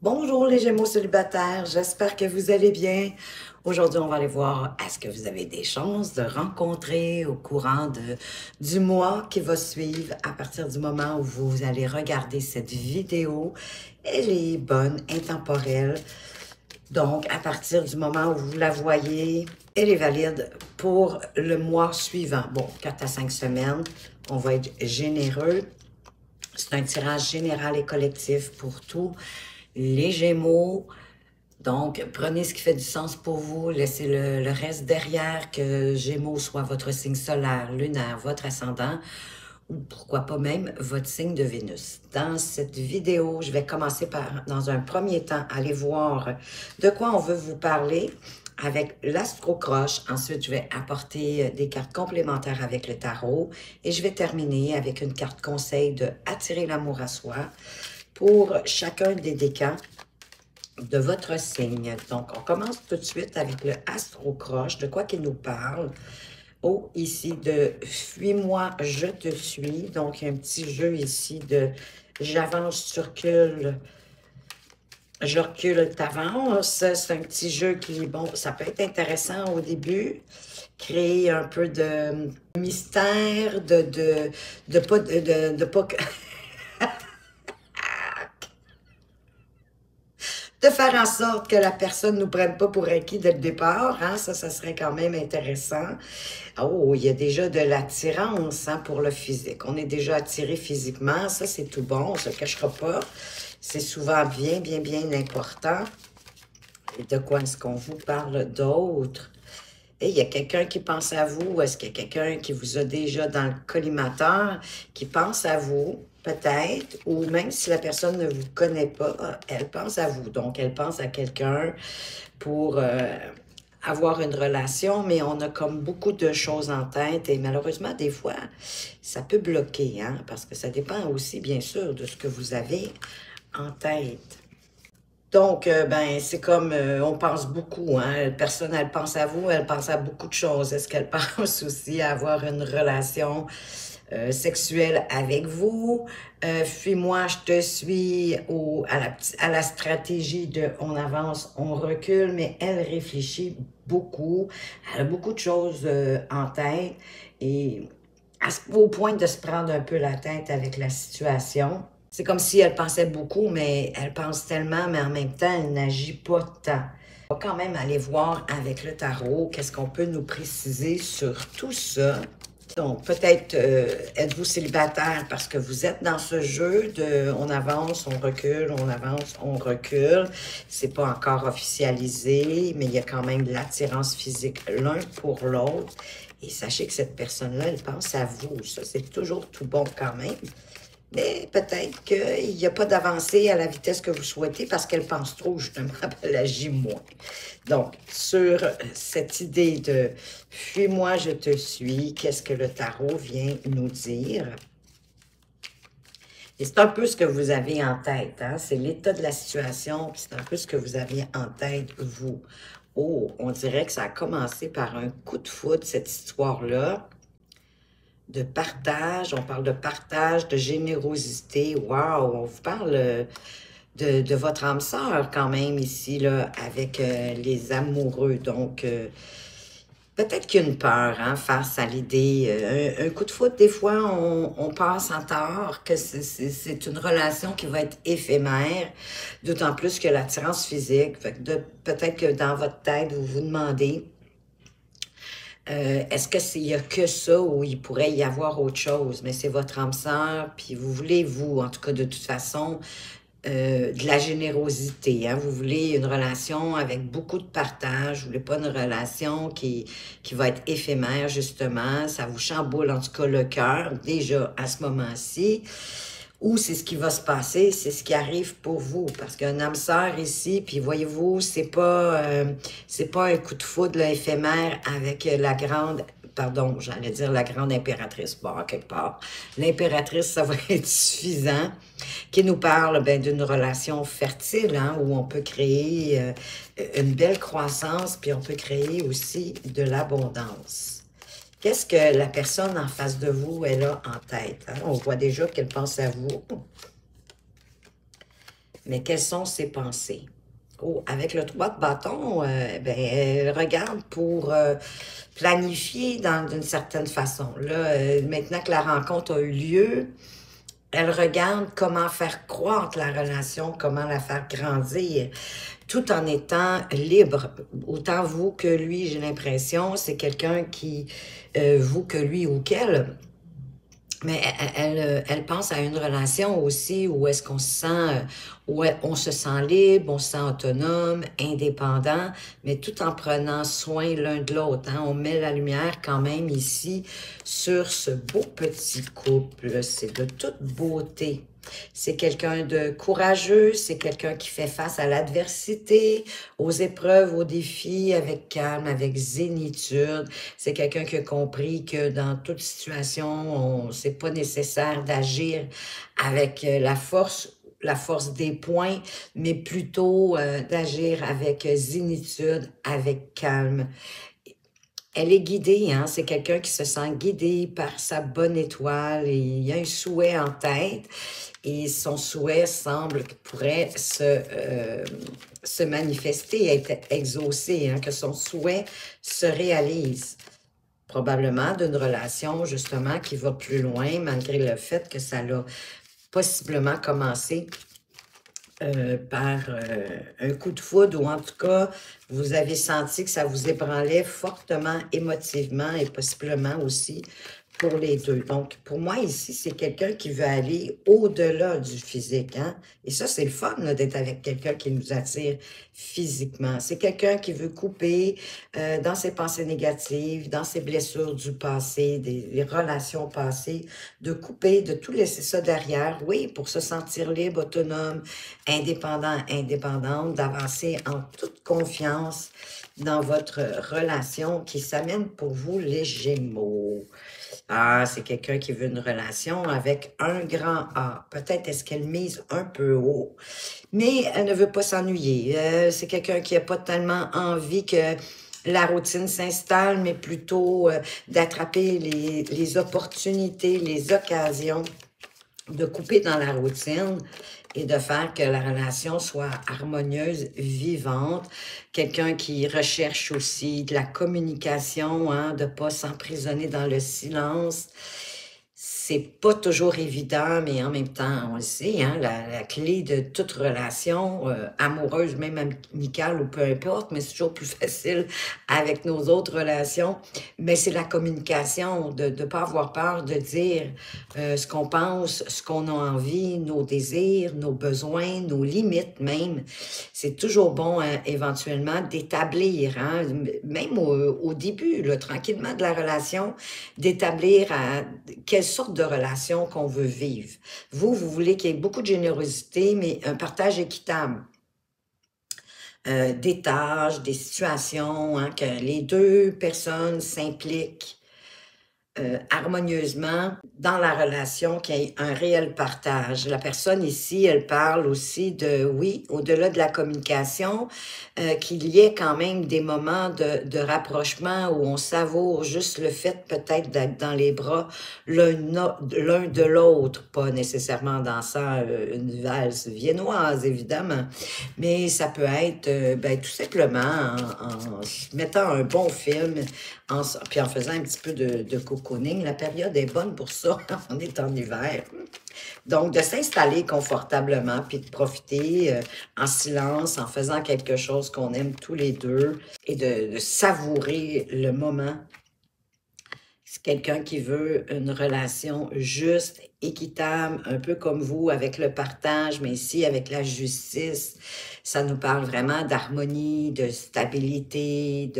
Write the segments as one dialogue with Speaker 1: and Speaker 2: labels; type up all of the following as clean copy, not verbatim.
Speaker 1: Bonjour les Gémeaux célibataires, j'espère que vous allez bien. Aujourd'hui, on va aller voir est-ce que vous avez des chances de rencontrer au courant du mois qui va suivre à partir du moment où vous allez regarder cette vidéo. Elle est bonne, intemporelle. Donc, à partir du moment où vous la voyez, elle est valide pour le mois suivant. Bon, 4 à 5 semaines, on va être généreux. C'est un tirage général et collectif pour tous les Gémeaux. Donc, prenez ce qui fait du sens pour vous, laissez le reste derrière, que Gémeaux soit votre signe solaire, lunaire, votre ascendant, ou pourquoi pas même votre signe de Vénus. Dans cette vidéo, je vais commencer par, dans un premier temps, aller voir de quoi on veut vous parler avec l'astro-croche. Ensuite, je vais apporter des cartes complémentaires avec le tarot et je vais terminer avec une carte conseil de attirer l'amour à soi pour chacun des décans de votre signe. Donc, on commence tout de suite avec le astro-croche. De quoi qu'il nous parle? Oh, ici, de « Fuis-moi, je te suis ». Donc, il y a un petit jeu ici de « J'avance, tu recules, je recule, t'avance ». C'est un petit jeu qui, bon, ça peut être intéressant au début. Créer un peu de mystère, de pas... de pas de faire en sorte que la personne ne nous prenne pas pour acquis dès le départ. Hein? Ça serait quand même intéressant. Oh, il y a déjà de l'attirance hein, pour le physique. On est déjà attiré physiquement. Ça, c'est tout bon. On ne se le cachera pas. C'est souvent bien, bien, bien important. Et de quoi est-ce qu'on vous parle d'autre? Et il y a quelqu'un qui pense à vous. Est-ce qu'il y a quelqu'un qui vous a déjà dans le collimateur, qui pense à vous, peut-être, ou même si la personne ne vous connaît pas, elle pense à vous. Donc, elle pense à quelqu'un pour avoir une relation, mais on a comme beaucoup de choses en tête et malheureusement, des fois, ça peut bloquer, hein, parce que ça dépend aussi, bien sûr, de ce que vous avez en tête. Donc, ben, c'est comme, on pense beaucoup, hein. La personne, elle pense à vous, elle pense à beaucoup de choses. Est-ce qu'elle pense aussi à avoir une relation sexuelle avec vous? Fuis-moi, je te suis à la stratégie de on avance, on recule, mais elle réfléchit beaucoup. Elle a beaucoup de choses en tête et au point de se prendre un peu la tête avec la situation. C'est comme si elle pensait beaucoup, mais elle pense tellement, mais en même temps, elle n'agit pas tant. On va quand même aller voir avec le tarot qu'est-ce qu'on peut nous préciser sur tout ça. Donc, peut-être êtes-vous célibataire parce que vous êtes dans ce jeu de on avance, on recule, on avance, on recule. C'est pas encore officialisé, mais il y a quand même de l'attirance physique l'un pour l'autre. Et sachez que cette personne-là, elle pense à vous. Ça, c'est toujours tout bon quand même. Mais peut-être qu'il n'y a pas d'avancée à la vitesse que vous souhaitez parce qu'elle pense trop, justement, elle agit moins. Donc, sur cette idée de « Fuis-moi, je te suis », qu'est-ce que le tarot vient nous dire? Et c'est un peu ce que vous avez en tête, hein? C'est l'état de la situation, puis c'est un peu ce que vous avez en tête, vous. Oh, on dirait que ça a commencé par un coup de foudre, cette histoire-là de partage, on parle de partage, de générosité. Wow, on vous parle de votre âme sœur quand même ici, là, avec les amoureux. Donc, peut-être qu'il y a une peur hein, face à l'idée. Un coup de foot, des fois, on passe en tort que c'est une relation qui va être éphémère, d'autant plus que l'attirance physique. Peut-être que dans votre tête, vous vous demandez est-ce que il y a que ça ou il pourrait y avoir autre chose? Mais c'est votre âme sœur, puis vous voulez, vous, en tout cas, de toute façon, de la générosité. Hein? Vous voulez une relation avec beaucoup de partage. Vous voulez pas une relation qui va être éphémère, justement. Ça vous chamboule, en tout cas, le cœur, déjà, à ce moment-ci. Ou c'est ce qui va se passer, c'est ce qui arrive pour vous. Parce qu'un âme sœur ici, puis voyez-vous, c'est pas un coup de foudre là, éphémère avec la grande, pardon, j'allais dire la grande impératrice, bon, quelque part. L'impératrice, ça va être suffisant, qui nous parle ben, d'une relation fertile, hein, où on peut créer une belle croissance, puis on peut créer aussi de l'abondance. Qu'est-ce que la personne en face de vous, elle a en tête? Hein? On voit déjà qu'elle pense à vous. Mais quelles sont ses pensées? Oh, avec le 3 de bâton, ben, elle regarde pour planifier d'une certaine façon. Là, maintenant que la rencontre a eu lieu, elle regarde comment faire croître la relation, comment la faire grandir, tout en étant libre. Autant vous que lui, j'ai l'impression, c'est quelqu'un qui, vous que lui ou qu'elle, mais elle pense à une relation aussi où est-ce qu'on se sent, on se sent libre, on se sent autonome, indépendant, mais tout en prenant soin l'un de l'autre. Hein. On met la lumière quand même ici sur ce beau petit couple. C'est de toute beauté. C'est quelqu'un de courageux, c'est quelqu'un qui fait face à l'adversité, aux épreuves, aux défis avec calme, avec zénitude. C'est quelqu'un qui a compris que dans toute situation, c'est pas nécessaire d'agir avec la force des poings, mais plutôt d'agir avec zénitude, avec calme. Elle est guidée, hein? C'est quelqu'un qui se sent guidé par sa bonne étoile et il y a un souhait en tête et son souhait pourrait se manifester, être exaucé, hein? Que son souhait se réalise. Probablement d'une relation, justement, qui va plus loin, malgré le fait que ça l'a possiblement commencé par un coup de foudre, ou en tout cas, vous avez senti que ça vous ébranlait fortement, émotivement, et possiblement aussi pour les deux. Donc, pour moi, ici, c'est quelqu'un qui veut aller au-delà du physique. Hein? Et ça, c'est le fun d'être avec quelqu'un qui nous attire physiquement. C'est quelqu'un qui veut couper dans ses pensées négatives, dans ses blessures du passé, des relations passées, de couper, de tout laisser ça derrière, oui, pour se sentir libre, autonome, indépendant, indépendante, d'avancer en toute confiance dans votre relation qui s'amène pour vous les Gémeaux. Ah, c'est quelqu'un qui veut une relation avec un grand A. Peut-être est-ce qu'elle mise un peu haut, mais elle ne veut pas s'ennuyer. C'est quelqu'un qui n'a pas tellement envie que la routine s'installe, mais plutôt d'attraper les opportunités, les occasions de couper dans la routine et de faire que la relation soit harmonieuse, vivante. Quelqu'un qui recherche aussi de la communication, hein, de ne pas s'emprisonner dans le silence. C'est pas toujours évident, mais en même temps, on le sait, hein, la clé de toute relation, amoureuse, même amicale ou peu importe, mais c'est toujours plus facile avec nos autres relations, mais c'est la communication, de ne pas avoir peur de dire ce qu'on pense, ce qu'on a envie, nos désirs, nos besoins, nos limites même. C'est toujours bon, hein, éventuellement, d'établir, hein, même au début, là, tranquillement de la relation, d'établir quelle sorte de relation qu'on veut vivre. Vous voulez qu'il y ait beaucoup de générosité, mais un partage équitable. Des tâches, des situations, hein, que les deux personnes s'impliquent harmonieusement dans la relation, qu'il y ait un réel partage. La personne ici, elle parle aussi de, oui, au-delà de la communication, qu'il y ait quand même des moments de rapprochement où on savoure juste le fait peut-être d'être dans les bras l'un de l'autre, pas nécessairement dansant une valse viennoise, évidemment, mais ça peut être ben, tout simplement en mettant un bon film, puis en faisant un petit peu de cocooning. La période est bonne pour ça. On est en hiver. Donc, de s'installer confortablement, puis de profiter en silence, en faisant quelque chose qu'on aime tous les deux, et de savourer le moment. C'est quelqu'un qui veut une relation juste, équitable, un peu comme vous, avec le partage, mais ici avec la justice. Ça nous parle vraiment d'harmonie, de stabilité,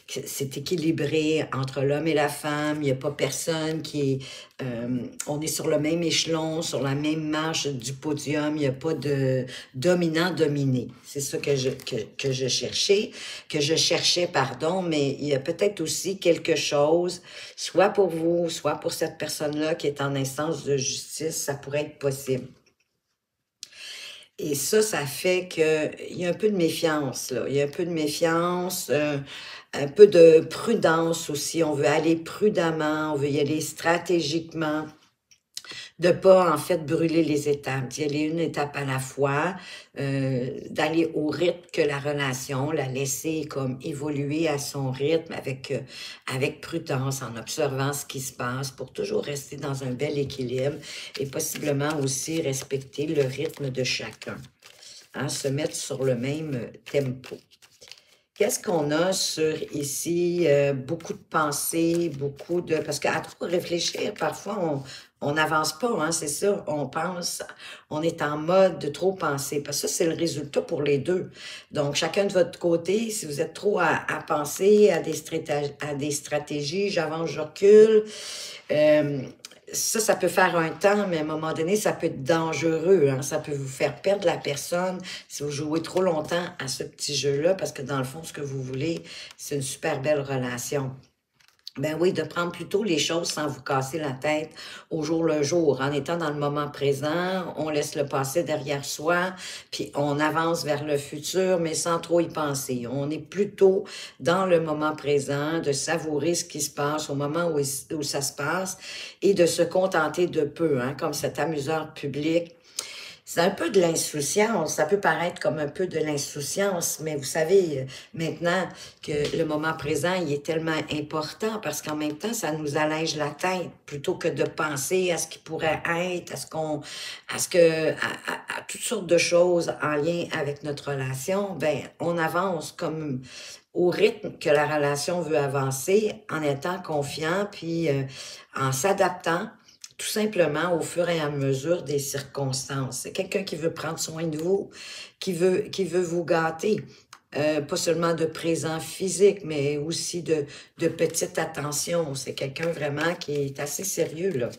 Speaker 1: c'est équilibré entre l'homme et la femme. Il n'y a pas personne qui est... on est sur le même échelon, sur la même marche du podium. Il n'y a pas de dominant-dominé. C'est ça que je cherchais, pardon, mais il y a peut-être aussi quelque chose, soit pour vous, soit pour cette personne-là qui est en instance de justice, ça pourrait être possible. Et ça fait qu'il y a un peu de méfiance, là. Il y a un peu de méfiance, un peu de prudence aussi. On veut aller prudemment, on veut y aller stratégiquement. de pas, en fait, brûler les étapes, d'y aller une étape à la fois, d'aller au rythme que la relation, la laisser comme évoluer à son rythme avec prudence, en observant ce qui se passe pour toujours rester dans un bel équilibre et possiblement aussi respecter le rythme de chacun, hein, se mettre sur le même tempo. Qu'est-ce qu'on a sur ici? Beaucoup de pensées, beaucoup de... Parce qu'à trop réfléchir, parfois, on n'avance pas, hein, c'est ça. On pense, on est en mode de trop penser. Parce que ça, c'est le résultat pour les deux. Donc, chacun de votre côté, si vous êtes trop à penser à des stratégies, j'avance, je recule, ça peut faire un temps, mais à un moment donné, ça peut être dangereux, hein? Ça peut vous faire perdre la personne si vous jouez trop longtemps à ce petit jeu-là, parce que dans le fond, ce que vous voulez, c'est une super belle relation. Ben oui, de prendre plutôt les choses sans vous casser la tête au jour le jour. En étant dans le moment présent, on laisse le passé derrière soi, puis on avance vers le futur, mais sans trop y penser. On est plutôt dans le moment présent, de savourer ce qui se passe au moment où ça se passe et de se contenter de peu, hein, comme cet amuseur public. C'est un peu de l'insouciance, ça peut paraître comme un peu de l'insouciance, mais vous savez maintenant que le moment présent, il est tellement important parce qu'en même temps, ça nous allège la tête plutôt que de penser à ce qui pourrait être, à toutes sortes de choses en lien avec notre relation. Ben, on avance comme au rythme que la relation veut avancer en étant confiant puis en s'adaptant tout simplement au fur et à mesure des circonstances. C'est quelqu'un qui veut prendre soin de vous, qui veut vous gâter. Pas seulement de présent physique, mais aussi de petite attention. C'est quelqu'un vraiment qui est assez sérieux, là,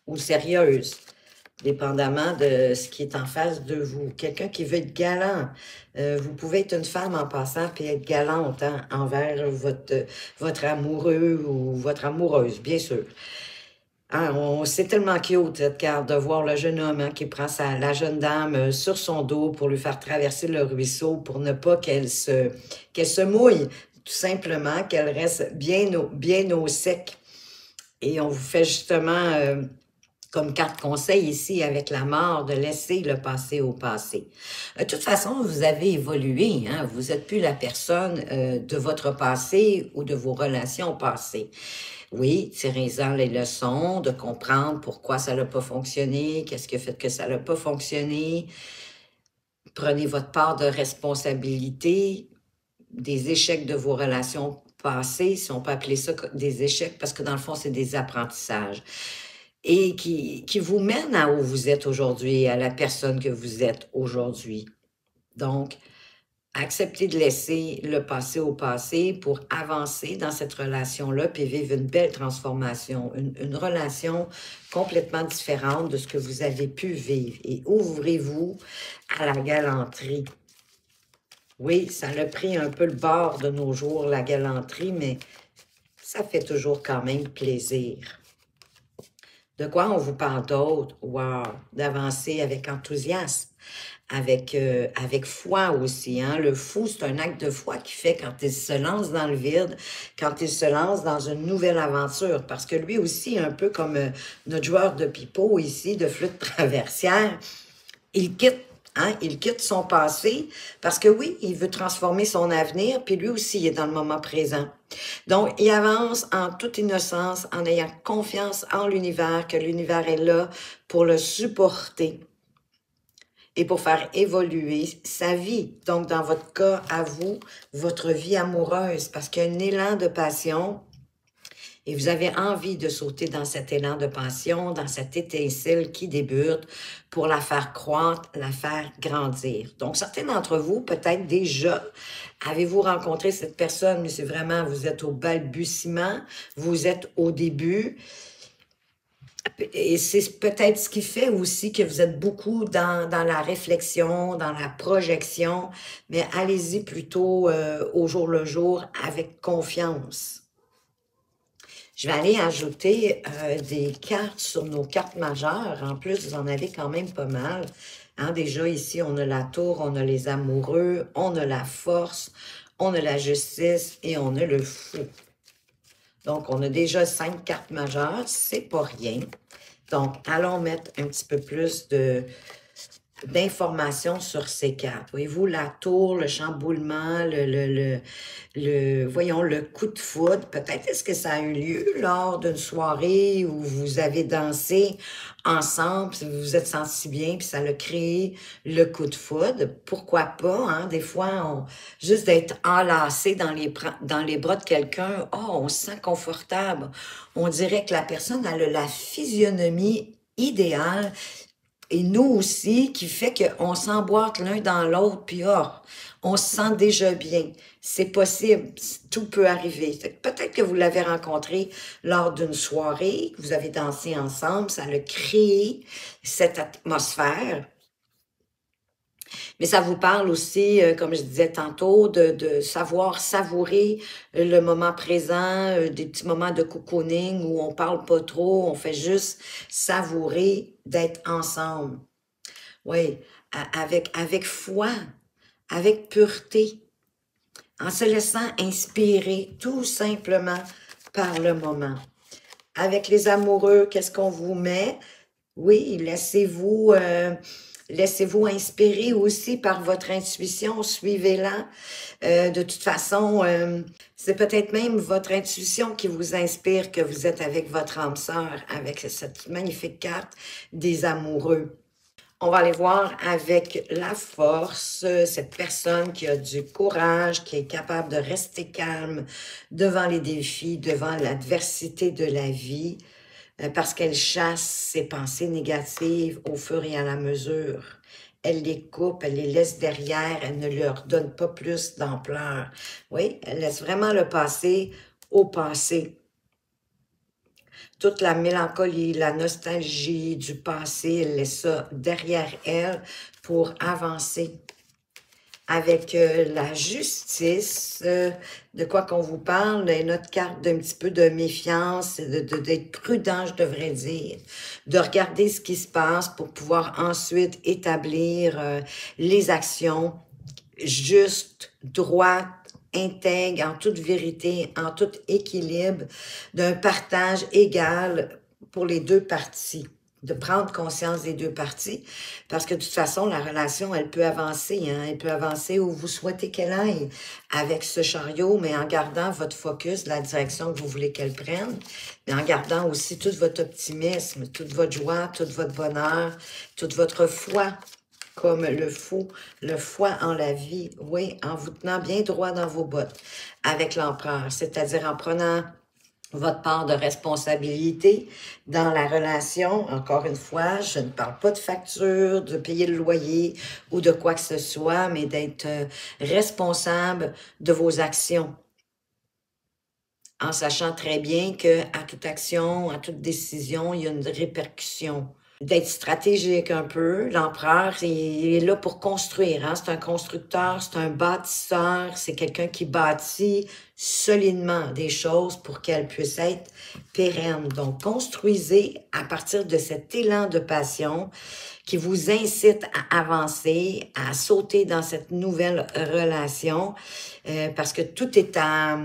Speaker 1: ou sérieuse, dépendamment de ce qui est en face de vous. Quelqu'un qui veut être galant. Vous pouvez être une femme en passant puis être galante, hein, envers votre amoureux ou votre amoureuse, bien sûr. Ah, c'est tellement cute, cette carte, de voir le jeune homme, hein, qui prend la jeune dame sur son dos pour lui faire traverser le ruisseau pour ne pas qu'elle se mouille, tout simplement, qu'elle reste bien au sec. Et on vous fait justement, comme carte conseil ici, avec la mort, de laisser le passé au passé. De toute façon, vous avez évolué, hein, vous n'êtes plus la personne de votre passé ou de vos relations passées. Oui, tirez-en les leçons, de comprendre pourquoi ça n'a pas fonctionné, qu'est-ce qui a fait que ça n'a pas fonctionné. Prenez votre part de responsabilité des échecs de vos relations passées, si on peut appeler ça des échecs, parce que dans le fond, c'est des apprentissages. Et qui vous mènent à où vous êtes aujourd'hui, à la personne que vous êtes aujourd'hui. Donc, accepter de laisser le passé au passé pour avancer dans cette relation-là puis vivre une belle transformation, une relation complètement différente de ce que vous avez pu vivre. Et ouvrez-vous à la galanterie. Oui, ça a pris un peu le bord de nos jours, la galanterie, mais ça fait toujours quand même plaisir. De quoi on vous parle d'autre? Wow! D'avancer avec enthousiasme. Avec foi aussi, hein. Le fou, c'est un acte de foi qui fait quand il se lance dans le vide, quand il se lance dans une nouvelle aventure. Parce que lui aussi, un peu comme notre joueur de pipeau ici, de flûte traversière, il quitte son passé parce que oui, il veut transformer son avenir, puis lui aussi, il est dans le moment présent. Donc, il avance en toute innocence, en ayant confiance en l'univers, que l'univers est là pour le supporter et pour faire évoluer sa vie. Donc, dans votre cas, à vous, votre vie amoureuse, parce qu'il y a un élan de passion et vous avez envie de sauter dans cet élan de passion, dans cette étincelle qui débute pour la faire croître, la faire grandir. Donc, certains d'entre vous, peut-être déjà, avez-vous rencontré cette personne, mais c'est vraiment, vous êtes au balbutiement, vous êtes au début. Et c'est peut-être ce qui fait aussi que vous êtes beaucoup dans la réflexion, dans la projection, mais allez-y plutôt au jour le jour avec confiance. Je vais aller ajouter des cartes sur nos cartes majeures. En plus, vous en avez quand même pas mal. Hein, déjà, ici, on a la tour, on a les amoureux, on a la force, on a la justice et on a le fou. Donc, on a déjà 5 cartes majeures, c'est pas rien. Donc, allons mettre un petit peu plus d'informations sur ces cartes. Voyez-vous, la tour, le chamboulement, voyons, le coup de foudre. Peut-être est-ce que ça a eu lieu lors d'une soirée où vous avez dansé ensemble, puis vous vous êtes sentis bien, puis ça a créé le coup de foudre. Pourquoi pas, hein? Des fois, juste d'être enlacé dans les bras de quelqu'un, oh, on se sent confortable. On dirait que la personne a la physionomie idéale et nous aussi, qui fait qu'on s'emboîte l'un dans l'autre, puis on se sent déjà bien. C'est possible, tout peut arriver. Peut-être que vous l'avez rencontré lors d'une soirée, que vous avez dansé ensemble, ça a créé cette atmosphère. Mais ça vous parle aussi, comme je disais tantôt, de savoir savourer le moment présent, des petits moments de cocooning où on parle pas trop, on fait juste savourer d'être ensemble. Oui, avec foi, avec pureté, en se laissant inspirer tout simplement par le moment. Avec les amoureux, qu'est-ce qu'on vous met? Oui, laissez-vous inspirer aussi par votre intuition, suivez-la. De toute façon, c'est peut-être même votre intuition qui vous inspire que vous êtes avec votre âme sœur, avec cette magnifique carte des amoureux. On va aller voir avec la force, cette personne qui a du courage, qui est capable de rester calme devant les défis, devant l'adversité de la vie, parce qu'elle chasse ses pensées négatives au fur et à la mesure. Elle les coupe, elle les laisse derrière, elle ne leur donne pas plus d'ampleur. Oui, elle laisse vraiment le passé au passé. Toute la mélancolie, la nostalgie du passé, elle laisse ça derrière elle pour avancer. Avec la justice, de quoi qu'on vous parle, notre carte d'un petit peu de méfiance, d'être prudent, je devrais dire, de regarder ce qui se passe pour pouvoir ensuite établir les actions justes, droites, intègre, en toute vérité, en tout équilibre, d'un partage égal pour les deux parties, de prendre conscience des deux parties, parce que de toute façon, la relation, elle peut avancer, hein? Elle peut avancer où vous souhaitez qu'elle aille avec ce chariot, mais en gardant votre focus, la direction que vous voulez qu'elle prenne, mais en gardant aussi tout votre optimisme, toute votre joie, tout votre bonheur, toute votre foi, comme le foie en la vie, oui, en vous tenant bien droit dans vos bottes avec l'empereur, c'est-à-dire en prenant votre part de responsabilité dans la relation. Encore une fois, je ne parle pas de facture, de payer le loyer ou de quoi que ce soit, mais d'être responsable de vos actions, en sachant très bien que à toute action, à toute décision, il y a une répercussion. D'être stratégique un peu. L'empereur, il est là pour construire. Hein? C'est un constructeur, c'est un bâtisseur, c'est quelqu'un qui bâtit solidement des choses pour qu'elles puissent être pérennes. Donc, construisez à partir de cet élan de passion qui vous incite à avancer, à sauter dans cette nouvelle relation, parce que tout est à,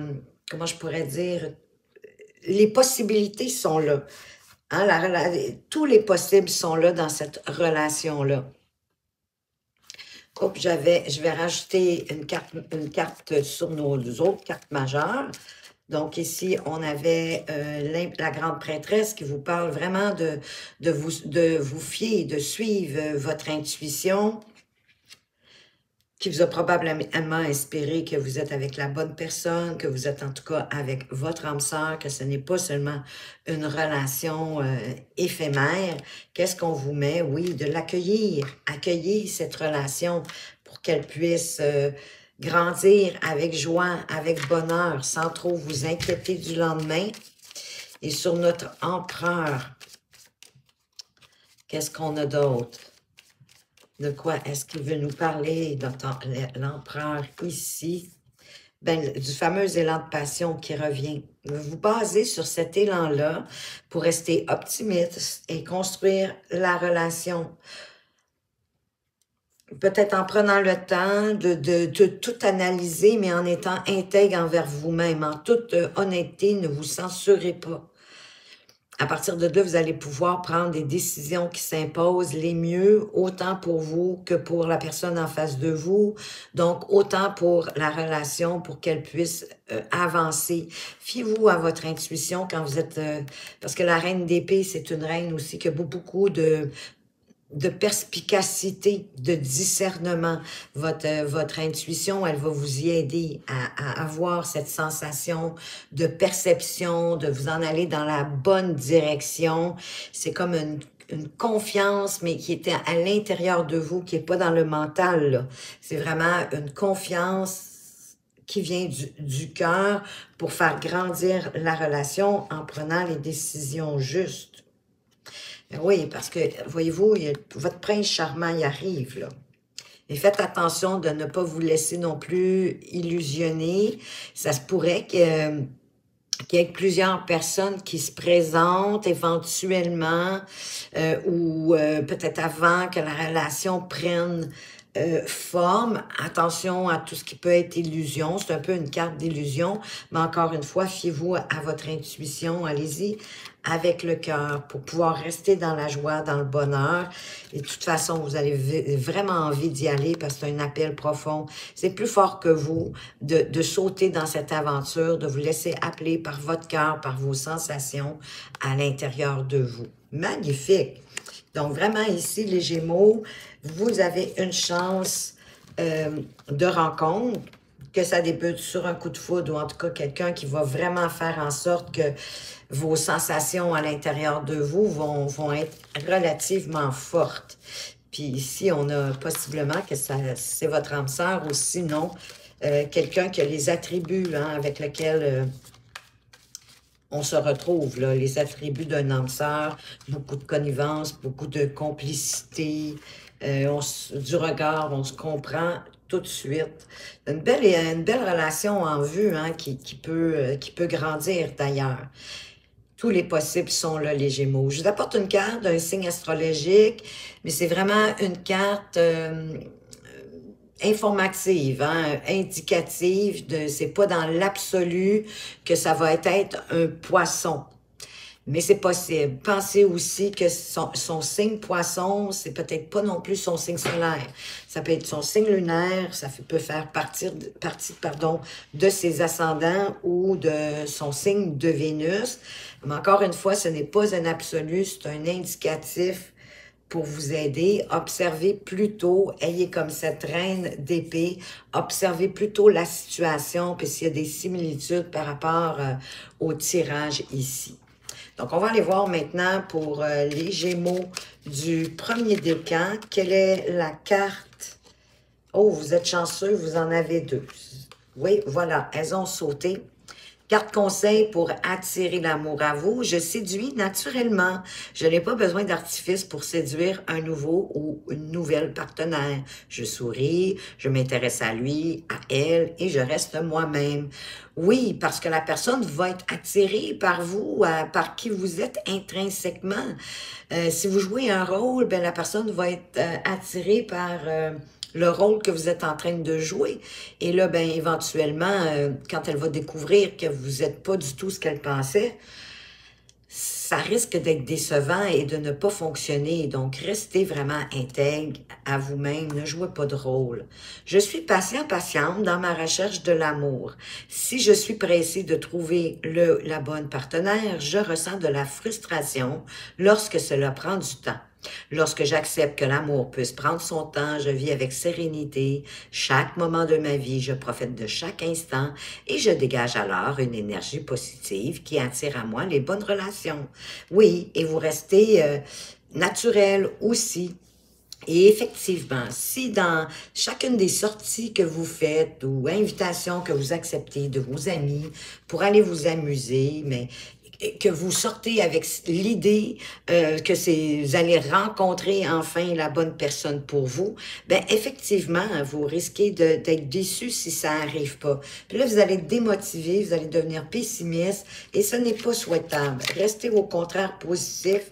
Speaker 1: comment je pourrais dire, les possibilités sont là. Hein, tous les possibles sont là dans cette relation-là. Oups, je vais rajouter une carte sur nos autres cartes majeures. Donc ici, on avait la grande prêtresse qui vous parle vraiment de vous fier, de suivre votre intuition, qui vous a probablement inspiré que vous êtes avec la bonne personne, que vous êtes en tout cas avec votre âme sœur, que ce n'est pas seulement une relation éphémère. Qu'est-ce qu'on vous met? Oui, de l'accueillir, accueillir cette relation pour qu'elle puisse grandir avec joie, avec bonheur, sans trop vous inquiéter du lendemain. Et sur notre empereur, qu'est-ce qu'on a d'autre? De quoi est-ce qu'il veut nous parler, l'empereur ici? Ben, du fameux élan de passion qui revient. Vous basez sur cet élan-là pour rester optimiste et construire la relation. Peut-être en prenant le temps de tout analyser, mais en étant intègre envers vous-même. En toute honnêteté, ne vous censurez pas. À partir de là, vous allez pouvoir prendre des décisions qui s'imposent les mieux, autant pour vous que pour la personne en face de vous. Donc, autant pour la relation, pour qu'elle puisse avancer. Fiez-vous à votre intuition quand vous êtes... parce que la reine d'épée, c'est une reine aussi qui a beaucoup de perspicacité, de discernement. Votre intuition, elle va vous y aider à avoir cette sensation de perception, de vous en aller dans la bonne direction. C'est comme une confiance, mais qui était à l'intérieur de vous, qui n'est pas dans le mental. C'est vraiment une confiance qui vient du cœur pour faire grandir la relation en prenant les décisions justes. Oui, parce que, voyez-vous, votre prince charmant y arrive, là. Et faites attention de ne pas vous laisser non plus illusionner. Ça se pourrait qu'il y ait plusieurs personnes qui se présentent éventuellement ou peut-être avant que la relation prenne forme. Attention à tout ce qui peut être illusion. C'est un peu une carte d'illusion, mais encore une fois, fiez-vous à votre intuition. Allez-y avec le cœur pour pouvoir rester dans la joie, dans le bonheur. Et de toute façon, vous avez vraiment envie d'y aller parce que c'est un appel profond. C'est plus fort que vous de sauter dans cette aventure, de vous laisser appeler par votre cœur, par vos sensations à l'intérieur de vous. Magnifique! Donc, vraiment, ici, les Gémeaux, vous avez une chance de rencontre, que ça débute sur un coup de foudre ou en tout cas quelqu'un qui va vraiment faire en sorte que vos sensations à l'intérieur de vous vont être relativement fortes. Puis ici, on a possiblement que c'est votre âme sœur ou sinon quelqu'un qui a les attributs avec lesquels... on se retrouve, là, les attributs d'un âme sœur, beaucoup de connivence, beaucoup de complicité, du regard, on se comprend tout de suite. Une belle relation en vue qui peut grandir d'ailleurs. Tous les possibles sont là, les Gémeaux. Je vous apporte une carte d'un signe astrologique, mais c'est vraiment une carte... informative, indicative, c'est pas dans l'absolu que ça va être un poisson. Mais c'est possible. Pensez aussi que son signe poisson, c'est peut-être pas non plus son signe solaire. Ça peut être son signe lunaire, ça peut faire partie de ses ascendants ou de son signe de Vénus. Mais encore une fois, ce n'est pas un absolu, c'est un indicatif pour vous aider. Observez plutôt, ayez comme cette reine d'épée, observez plutôt la situation, puis s'il y a des similitudes par rapport au tirage ici. Donc, on va aller voir maintenant pour les Gémeaux du premier décan. Quelle est la carte? Oh, vous êtes chanceux, vous en avez deux. Oui, voilà, elles ont sauté. Carte conseil pour attirer l'amour à vous. Je séduis naturellement. Je n'ai pas besoin d'artifice pour séduire un nouveau ou une nouvelle partenaire. Je souris, je m'intéresse à lui, à elle et je reste moi-même. Oui, parce que la personne va être attirée par vous, par qui vous êtes intrinsèquement. Si vous jouez un rôle, ben la personne va être attirée par... le rôle que vous êtes en train de jouer. Et là, ben éventuellement, quand elle va découvrir que vous n'êtes pas du tout ce qu'elle pensait, ça risque d'être décevant et de ne pas fonctionner. Donc, restez vraiment intègre à vous-même. Ne jouez pas de rôle. Je suis patiente dans ma recherche de l'amour. Si je suis pressée de trouver la bonne partenaire, je ressens de la frustration lorsque cela prend du temps. Lorsque j'accepte que l'amour puisse prendre son temps, je vis avec sérénité. Chaque moment de ma vie, je profite de chaque instant et je dégage alors une énergie positive qui attire à moi les bonnes relations. Oui, et vous restez naturel aussi. Et effectivement, si dans chacune des sorties que vous faites ou invitations que vous acceptez de vos amis pour aller vous amuser, mais que vous sortez avec l'idée que vous allez rencontrer enfin la bonne personne pour vous, ben effectivement, vous risquez d'être déçu si ça n'arrive pas. Puis là, vous allez être démotivé, vous allez devenir pessimiste et ce n'est pas souhaitable. Restez au contraire positif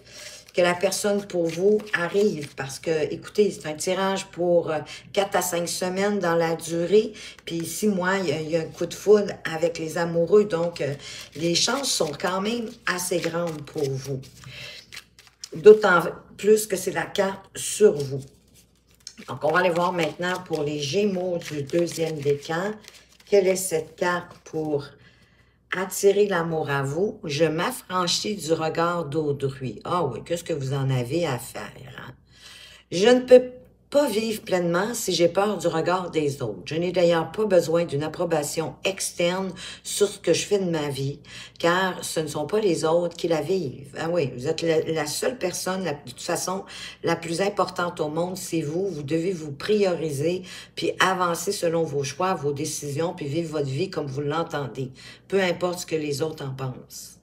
Speaker 1: que la personne pour vous arrive. Parce que, écoutez, c'est un tirage pour 4 à 5 semaines dans la durée. Puis 6 mois, il y a un coup de foudre avec les amoureux. Donc, les chances sont quand même assez grandes pour vous. D'autant plus que c'est la carte sur vous. Donc, on va aller voir maintenant pour les Gémeaux du deuxième décan. Quelle est cette carte pour attirer l'amour à vous? Je m'affranchis du regard d'autrui. Ah oui, qu'est-ce que vous en avez à faire? Hein? Je ne peux pas vivre pleinement si j'ai peur du regard des autres. Je n'ai d'ailleurs pas besoin d'une approbation externe sur ce que je fais de ma vie, car ce ne sont pas les autres qui la vivent. Ah oui, vous êtes la seule personne, de toute façon, la plus importante au monde, c'est vous. Vous devez vous prioriser, puis avancer selon vos choix, vos décisions, puis vivre votre vie comme vous l'entendez, peu importe ce que les autres en pensent.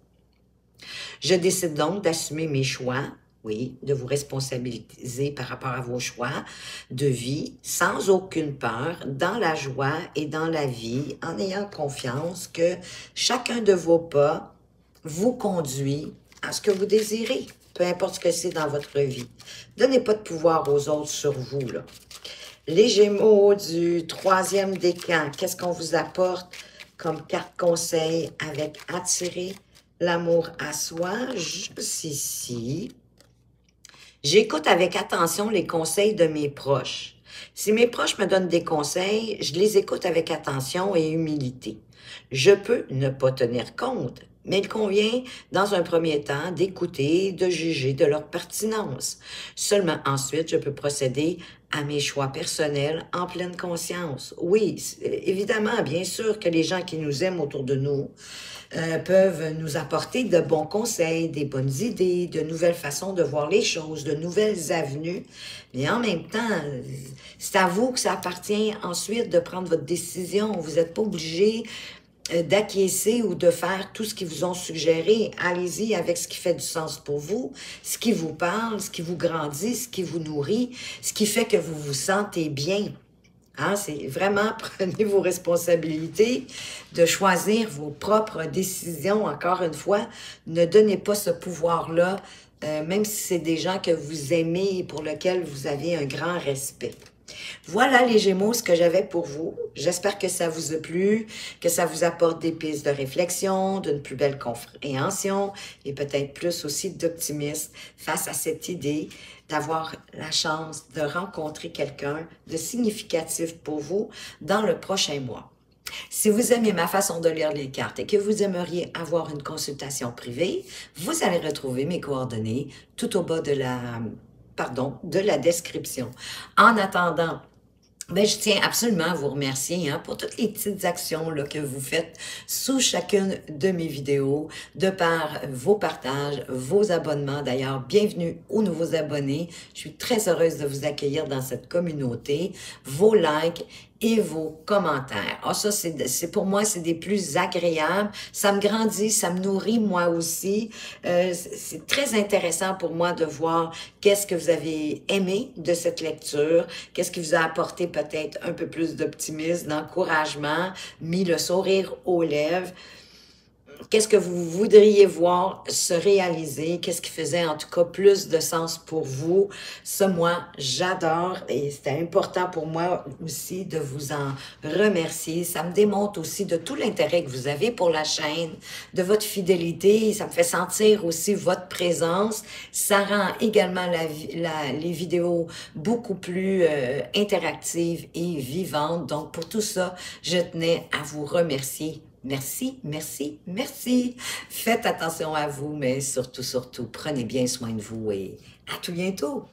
Speaker 1: Je décide donc d'assumer mes choix, oui, de vous responsabiliser par rapport à vos choix de vie, sans aucune peur, dans la joie et dans la vie, en ayant confiance que chacun de vos pas vous conduit à ce que vous désirez, peu importe ce que c'est dans votre vie. Donnez pas de pouvoir aux autres sur vous, là. Les Gémeaux du troisième décan, qu'est-ce qu'on vous apporte comme carte conseil avec attirer l'amour à soi, juste ici. J'écoute avec attention les conseils de mes proches. Si mes proches me donnent des conseils, je les écoute avec attention et humilité. Je peux ne pas tenir compte, mais il convient, dans un premier temps, d'écouter, de juger de leur pertinence. Seulement ensuite, je peux procéder à mes choix personnels en pleine conscience. Oui, évidemment, bien sûr que les gens qui nous aiment autour de nous peuvent nous apporter de bons conseils, des bonnes idées, de nouvelles façons de voir les choses, de nouvelles avenues. Mais en même temps, c'est à vous que ça appartient ensuite de prendre votre décision. Vous n'êtes pas obligé d'acquiescer ou de faire tout ce qu'ils vous ont suggéré. Allez-y avec ce qui fait du sens pour vous, ce qui vous parle, ce qui vous grandit, ce qui vous nourrit, ce qui fait que vous vous sentez bien. Hein, c'est vraiment, prenez vos responsabilités de choisir vos propres décisions. Encore une fois, ne donnez pas ce pouvoir-là, même si c'est des gens que vous aimez et pour lesquels vous avez un grand respect. Voilà les Gémeaux, ce que j'avais pour vous. J'espère que ça vous a plu, que ça vous apporte des pistes de réflexion, d'une plus belle compréhension et peut-être plus aussi d'optimisme face à cette idée d'avoir la chance de rencontrer quelqu'un de significatif pour vous dans le prochain mois. Si vous aimez ma façon de lire les cartes et que vous aimeriez avoir une consultation privée, vous allez retrouver mes coordonnées tout au bas de la description. En attendant, ben, je tiens absolument à vous remercier pour toutes les petites actions là, que vous faites sous chacune de mes vidéos, de par vos partages, vos abonnements. D'ailleurs, bienvenue aux nouveaux abonnés. Je suis très heureuse de vous accueillir dans cette communauté. Vos likes et vos commentaires. Ah, ça, c'est pour moi, c'est des plus agréables. Ça me grandit, ça me nourrit moi aussi. C'est très intéressant pour moi de voir qu'est-ce que vous avez aimé de cette lecture, qu'est-ce qui vous a apporté peut-être un peu plus d'optimisme, d'encouragement, mis le sourire aux lèvres. Qu'est-ce que vous voudriez voir se réaliser? Qu'est-ce qui faisait en tout cas plus de sens pour vous? Ça, moi, j'adore et c'était important pour moi aussi de vous en remercier. Ça me démontre aussi de tout l'intérêt que vous avez pour la chaîne, de votre fidélité. Ça me fait sentir aussi votre présence. Ça rend également les vidéos beaucoup plus interactives et vivantes. Donc, pour tout ça, je tenais à vous remercier. Merci, merci, merci. Faites attention à vous, mais surtout, prenez bien soin de vous et à tout bientôt.